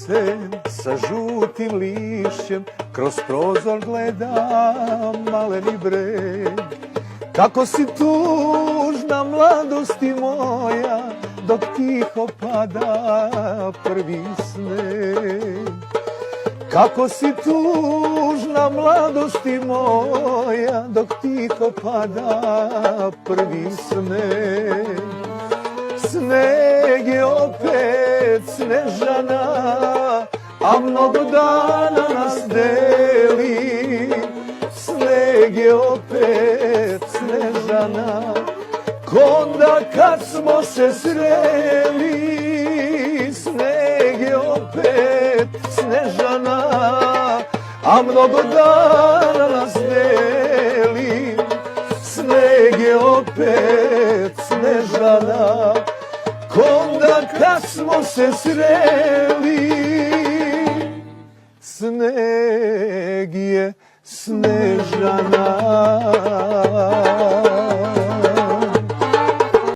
sunce sa žutim lišćem, kroz prozor gledam maleni breg. Kako si tužna, mladosti moja, dok tiho pada prvi sneg. Kako si tužna, mladosti moja, dok tiho pada prvi sneg. Sneg je opet Snežana, a mnogo dana nas deli. Sneg je opet Snežana, konda kad smo se sreli. Sneg je opet Snežana, a mnogo dana nas deli. Sneg je opet Snežana, konda kad smo se sreli. Sneg je Snežana.